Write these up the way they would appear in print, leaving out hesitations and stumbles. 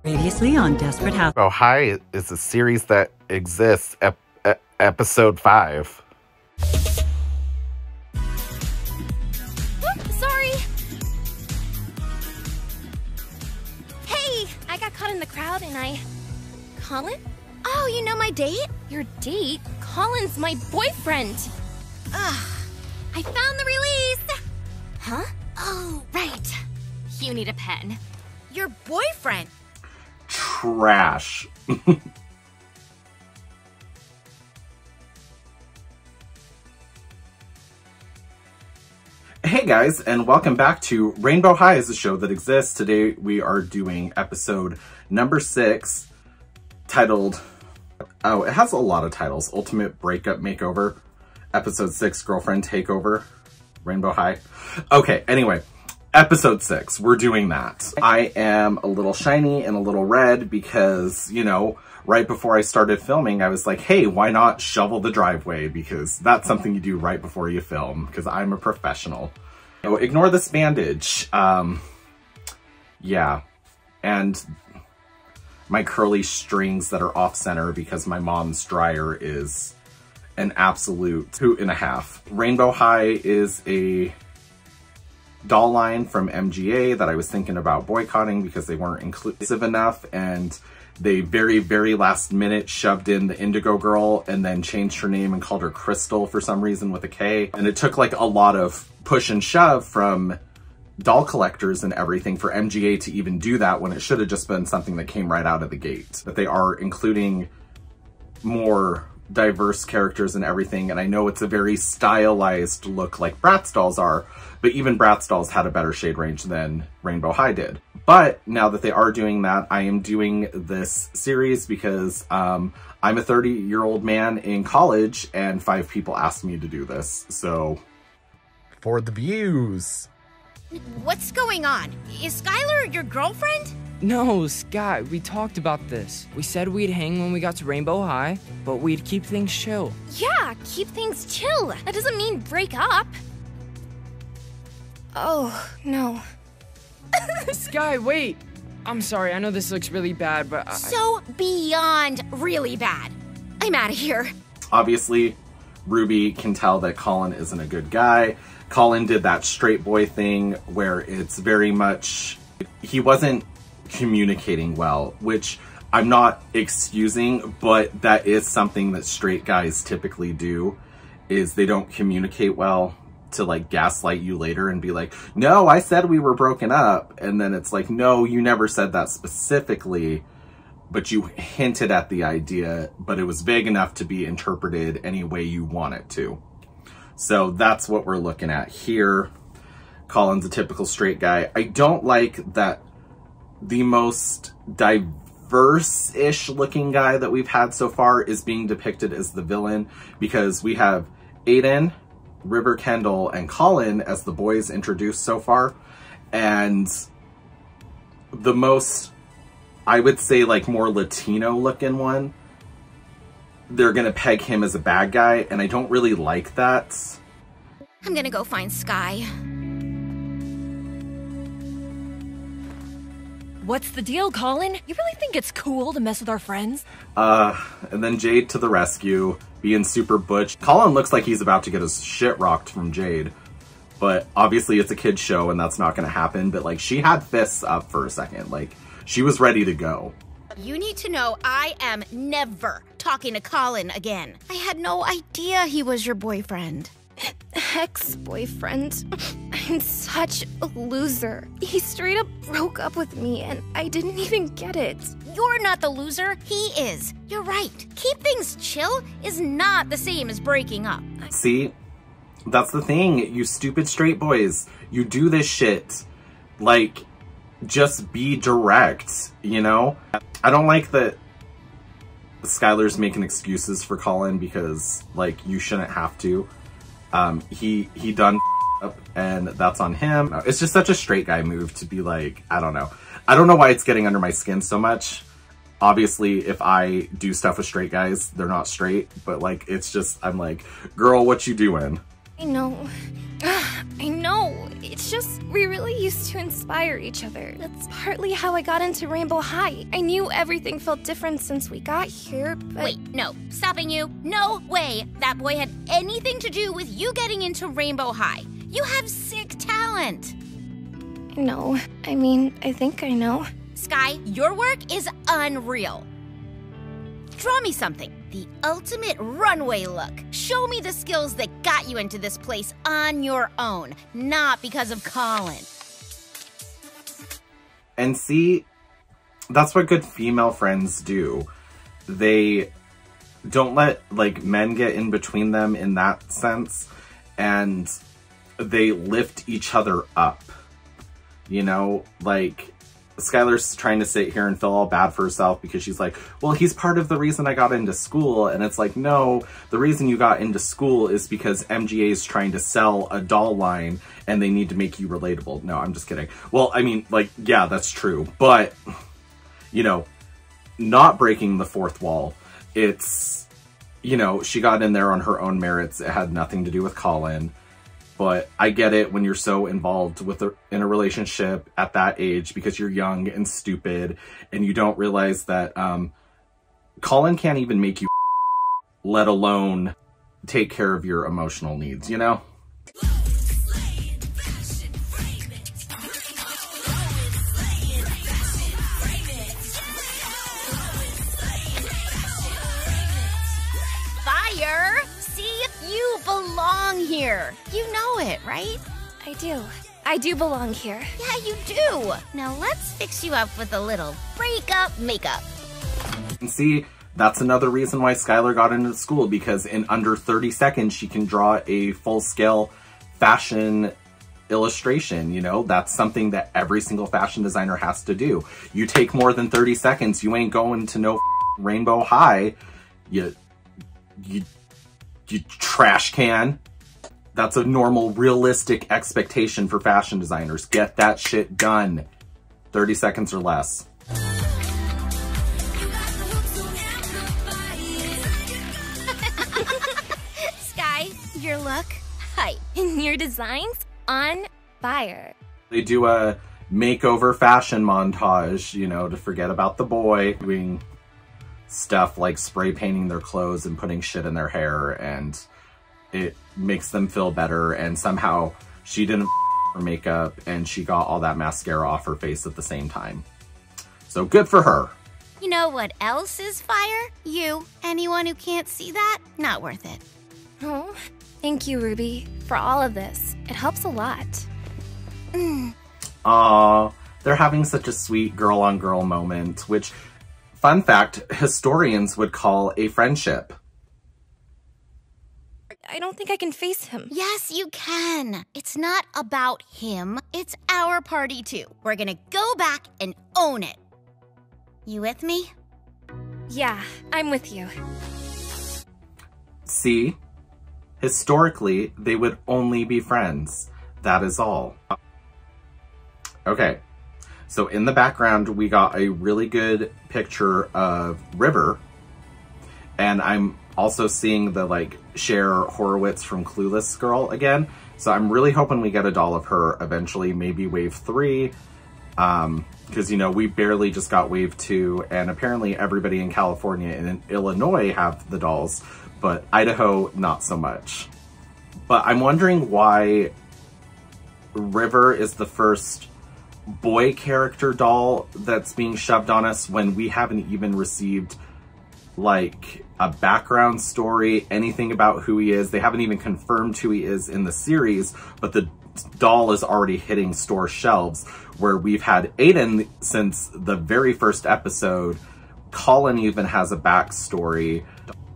Previously on Desperate House. Oh, Hi is a series that exists, episode 5. Oops, sorry. Hey, I got caught in the crowd and Colin? Oh, you know my date? Your date? Colin's my boyfriend. Ugh, I found the release. Huh? Oh, right. You need a pen. Your boyfriend? Trash. Hey guys, and welcome back to Rainbow High is a show that exists. Today we are doing episode number 6, titled, oh, it has a lot of titles. Ultimate Breakup Makeover, episode 6, Girlfriend Takeover, Rainbow High. Okay, anyway. Episode 6, we're doing that. I am a little shiny and a little red because, you know, right before I started filming, I was like, hey, why not shovel the driveway? Because that's something you do right before you film, because I'm a professional. So ignore this bandage. Yeah. And my curly strings that are off center because my mom's dryer is an absolute 2.5. Rainbow High is a doll line from MGA that I was thinking about boycotting because they weren't inclusive enough, and they very last minute shoved in the Indigo Girl and then changed her name and called her Crystal for some reason with a K. And it took like a lot of push and shove from doll collectors and everything for MGA to even do that when it should have just been something that came right out of the gate. But they are including more diverse characters and everything, and I know it's a very stylized look like Bratz dolls are, but even Bratz dolls had a better shade range than Rainbow High did. But now that they are doing that, I am doing this series because I'm a 30-year-old man in college and 5 people asked me to do this, so for the views. What's going on? Is Skylar your girlfriend? No, Sky, we talked about this. We said we'd hang when we got to Rainbow High, but we'd keep things chill. Yeah, keep things chill. That doesn't mean break up. Oh, no. Sky, wait! I'm sorry, I know this looks really bad, but So beyond really bad. I'm out of here. Obviously, Ruby can tell that Colin isn't a good guy. Colin did that straight boy thing where it's very much, he wasn't communicating well, which I'm not excusing, but that is something that straight guys typically do, is they don't communicate well to like gaslight you later and be like, no, I said we were broken up. And then it's like, no, you never said that specifically, but you hinted at the idea, but it was vague enough to be interpreted any way you want it to. So that's what we're looking at here. Colin's a typical straight guy. I don't like that the most diverse-ish looking guy that we've had so far is being depicted as the villain, because we have Aiden, River Kendall, and Colin as the boys introduced so far. And the most, I would say, like more Latino looking one, they're gonna peg him as a bad guy, and I don't really like that. I'm gonna go find Sky. What's the deal, Colin? You really think it's cool to mess with our friends? And then Jade to the rescue, being super butch. Colin looks like he's about to get his shit rocked from Jade, but obviously it's a kid's show and that's not gonna happen, but like she had fists up for a second. Like she was ready to go. You need to know I am never talking to Colin again. I had no idea he was your boyfriend. Ex-boyfriend. I'm such a loser. He straight up broke up with me and I didn't even get it. You're not the loser, he is. You're right. Keep things chill is not the same as breaking up. See, that's the thing, you stupid straight boys. You do this shit. Like, just be direct, you know? I don't like that Skylar's making excuses for Colin because, like, you shouldn't have to. He done up and that's on him. It's just such a straight guy move to be like, I don't know. I don't know why it's getting under my skin so much. Obviously, if I do stuff with straight guys, they're not straight, but like, it's just, I'm like, girl, what you doing? I know. I know. It's just we really used to inspire each other. That's partly how I got into Rainbow High. I knew everything felt different since we got here, but... Wait, no. Stopping you. No way that boy had anything to do with you getting into Rainbow High. You have sick talent. No. I mean, I think I know. Sky, your work is unreal. Draw me something. The ultimate runway look. Show me the skills that got you into this place on your own, not because of Colin. And see, that's what good female friends do. They don't let, like, men get in between them in that sense, and they lift each other up. You know, like, Skylar's trying to sit here and feel all bad for herself because she's like, well, he's part of the reason I got into school. And it's like, no, the reason you got into school is because MGA is trying to sell a doll line and they need to make you relatable. No, I'm just kidding. Well, I mean, like, yeah, that's true. But, you know, not breaking the fourth wall. It's, you know, she got in there on her own merits. It had nothing to do with Colin. But I get it when you're so involved with in a relationship at that age because you're young and stupid and you don't realize that Colin can't even make you let alone take care of your emotional needs, you know? Fire! See if you belong here. You know it, right? I do. I do belong here. Yeah, you do. Now let's fix you up with a little breakup makeup. And see, that's another reason why Skylar got into school, because in under 30 seconds, she can draw a full-scale fashion illustration, you know? That's something that every single fashion designer has to do. You take more than 30 seconds, you ain't going to no Rainbow High, you trash can. That's a normal, realistic expectation for fashion designers. Get that shit done. 30 seconds or less. Sky, your look, hype. And your designs on fire. They do a makeover fashion montage, you know, to forget about the boy, doing stuff like spray painting their clothes and putting shit in their hair, and it makes them feel better. And somehow she didn't her makeup and she got all that mascara off her face at the same time. So good for her. You know what else is fire? You. Anyone who can't see that, not worth it. Oh, thank you, Ruby, for all of this. It helps a lot. Aww, they're having such a sweet girl-on-girl moment, which, fun fact, historians would call a friendship. I don't think I can face him. Yes, you can. It's not about him. It's our party, too. We're gonna go back and own it. You with me? Yeah, I'm with you. See? Historically, they would only be friends. That is all. Okay, so in the background, we got a really good picture of River. And I'm also seeing the, like, Cher Horowitz from Clueless girl again. So I'm really hoping we get a doll of her eventually, maybe wave 3. Because, you know, we barely just got wave 2, and apparently everybody in California and in Illinois have the dolls, but Idaho, not so much. But I'm wondering why River is the first boy character doll that's being shoved on us when we haven't even received, like, a background story, anything about who he is. They haven't even confirmed who he is in the series, but the doll is already hitting store shelves, where we've had Aiden since the very first episode. Colin even has a backstory.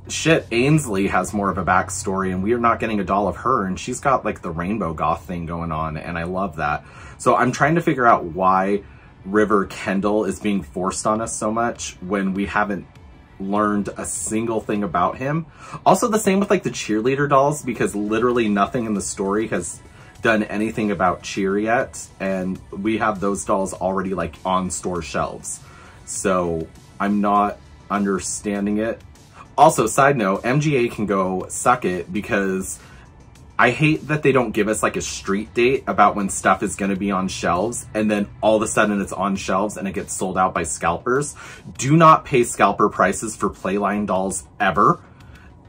Shit, Ainsley has more of a backstory, and we are not getting a doll of her, and she's got, like, the rainbow goth thing going on, and I love that. So I'm trying to figure out why River Kendall is being forced on us so much when we haven't learned a single thing about him. Also, the same with, like, the cheerleader dolls, because literally nothing in the story has done anything about cheer yet, and we have those dolls already, like, on store shelves. So I'm not understanding it. Also, side note, MGA can go suck it, because I hate that they don't give us like a street date about when stuff is going to be on shelves, and then all of a sudden it's on shelves and it gets sold out by scalpers. Do not pay scalper prices for Playline dolls ever.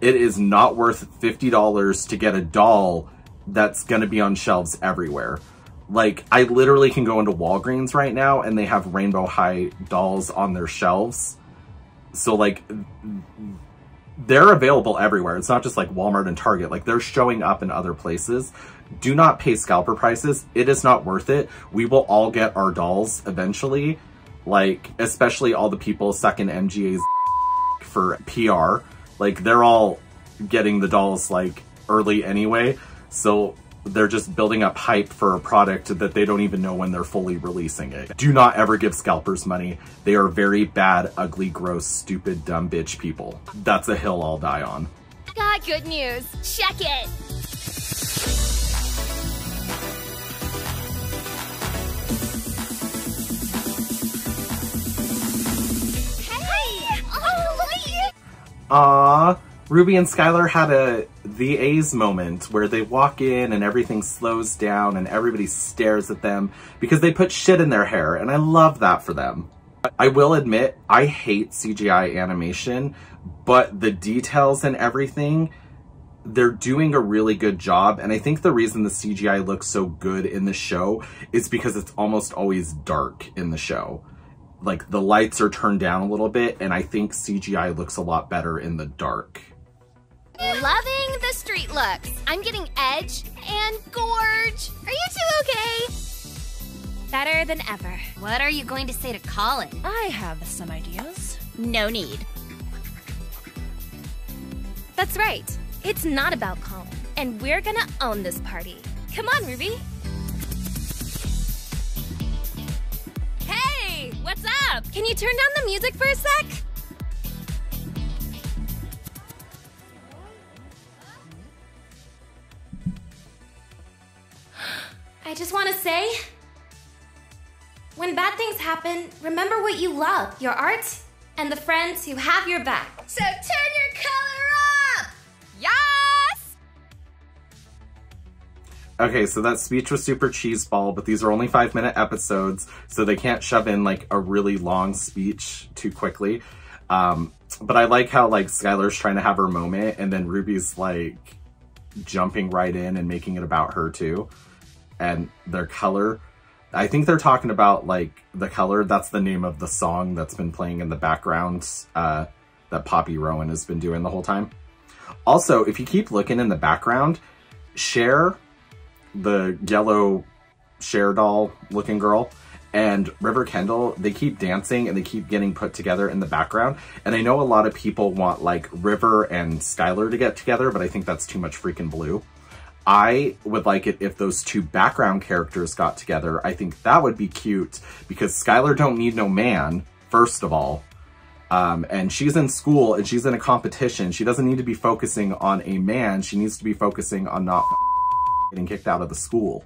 It is not worth $50 to get a doll that's going to be on shelves everywhere. Like, I literally can go into Walgreens right now and they have Rainbow High dolls on their shelves. So like, they're available everywhere. It's not just like Walmart and Target. Like, they're showing up in other places. Do not pay scalper prices. It is not worth it. We will all get our dolls eventually. Like, especially all the people stuck in MGA's for PR. Like, they're all getting the dolls like early anyway. So they're just building up hype for a product that they don't even know when they're fully releasing it. Do not ever give scalpers money. They are very bad, ugly, gross, stupid, dumb bitch people. That's a hill I'll die on. Got good news. Check it. Hey! Oh, Aww. Ruby and Skylar had a The A's moment where they walk in and everything slows down and everybody stares at them because they put shit in their hair, and I love that for them. I will admit, I hate CGI animation, but the details and everything, they're doing a really good job, and I think the reason the CGI looks so good in the show is because it's almost always dark in the show. Like, the lights are turned down a little bit, and I think CGI looks a lot better in the dark. Loving the street looks. I'm getting edge and gorge. Are you two okay? Better than ever. What are you going to say to Colin? I have some ideas. No need. That's right. It's not about Colin, and we're gonna own this party. Come on, Ruby. Hey, what's up? Can you turn down the music for a sec? I just want to say, when bad things happen, remember what you love, your art, and the friends who have your back. So turn your color up! Yes! Okay, so that speech was super cheeseball, but these are only 5-minute episodes, so they can't shove in like a really long speech too quickly. But I like how like Skylar's trying to have her moment, and then Ruby's like jumping right in and making it about her too. And their color, I think they're talking about like the color. That's the name of the song that's been playing in the background that Poppy Rowan has been doing the whole time. Also, if you keep looking in the background, Cher, the yellow Cher doll looking girl, and River Kendall, they keep dancing and they keep getting put together in the background. And I know a lot of people want like River and Skylar to get together, but I think that's too much freaking blue. I would like it if those two background characters got together. I think that would be cute because Skylar don't need no man, first of all. And she's in school and she's in a competition. She doesn't need to be focusing on a man. She needs to be focusing on not getting kicked out of the school.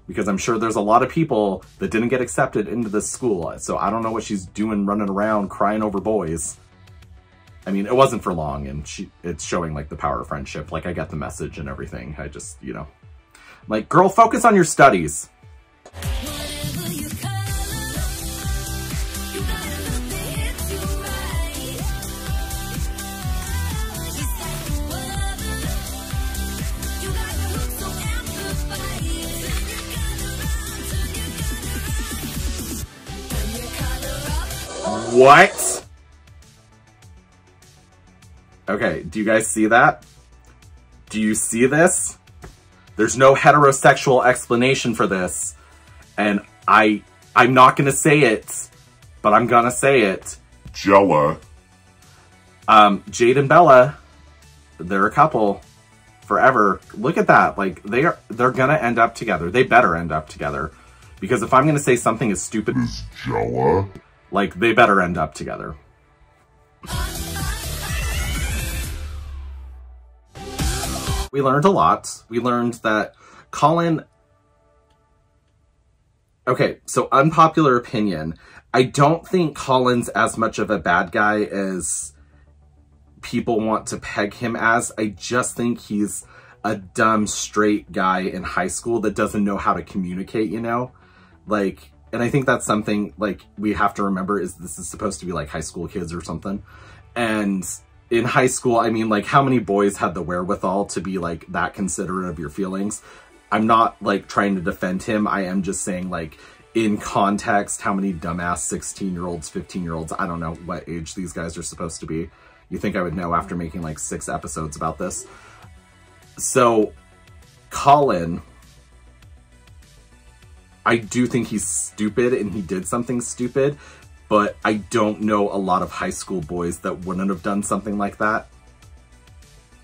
Because I'm sure there's a lot of people that didn't get accepted into this school. So I don't know what she's doing running around crying over boys. I mean, it wasn't for long, and it's showing, like, the power of friendship. Like, I get the message and everything. I just, you know. Like, girl, focus on your studies. What? Okay, do you guys see that? Do you see this? There's no heterosexual explanation for this. And I'm not gonna say it, but I'm gonna say it. Jella. Jade and Bella, they're a couple forever. Look at that. Like, they're gonna end up together. They better end up together. Because if I'm gonna say something as stupid as Jella, like, they better end up together. We learned a lot. We learned that Colin... Okay, so unpopular opinion. I don't think Colin's as much of a bad guy as people want to peg him as. I just think he's a dumb, straight guy in high school that doesn't know how to communicate, you know? Like, and I think that's something, like, we have to remember is this is supposed to be, like, high school kids or something. And in high school, I mean, like, how many boys had the wherewithal to be, like, that considerate of your feelings? I'm not, like, trying to defend him. I am just saying, like, in context, how many dumbass 16-year-olds, 15-year-olds, I don't know what age these guys are supposed to be. You think I would know after making like 6 episodes about this. So, Colin, I do think he's stupid and he did something stupid, but I don't know a lot of high school boys that wouldn't have done something like that.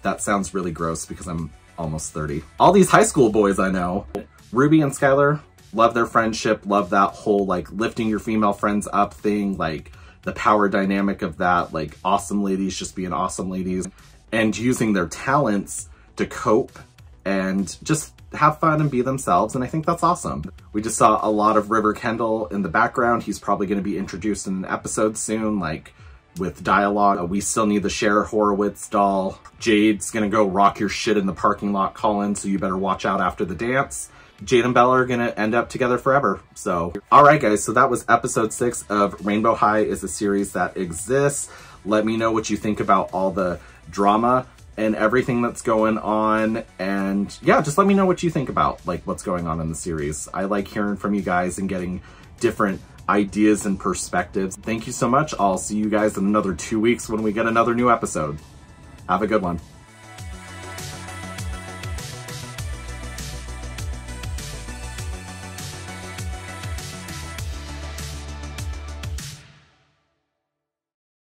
That sounds really gross because I'm almost 30. All these high school boys I know, Ruby and Skylar, love their friendship, love that whole like lifting your female friends up thing, like the power dynamic of that, like awesome ladies just being awesome ladies and using their talents to cope and just have fun and be themselves. And I think that's awesome. We just saw a lot of River Kendall in the background. He's probably going to be introduced in an episode soon, like with dialogue. We still need the Cher Horowitz doll. Jade's going to go rock your shit in the parking lot, Colin, so you better watch out after the dance. Jade and Bella are gonna end up together forever. So, alright guys, so that was episode 6 of Rainbow High is a series that exists. Let me know what you think about all the drama and everything that's going on. And yeah, just let me know what you think about like what's going on in the series. I like hearing from you guys and getting different ideas and perspectives. Thank you so much. I'll see you guys in another 2 weeks when we get another new episode. Have a good one.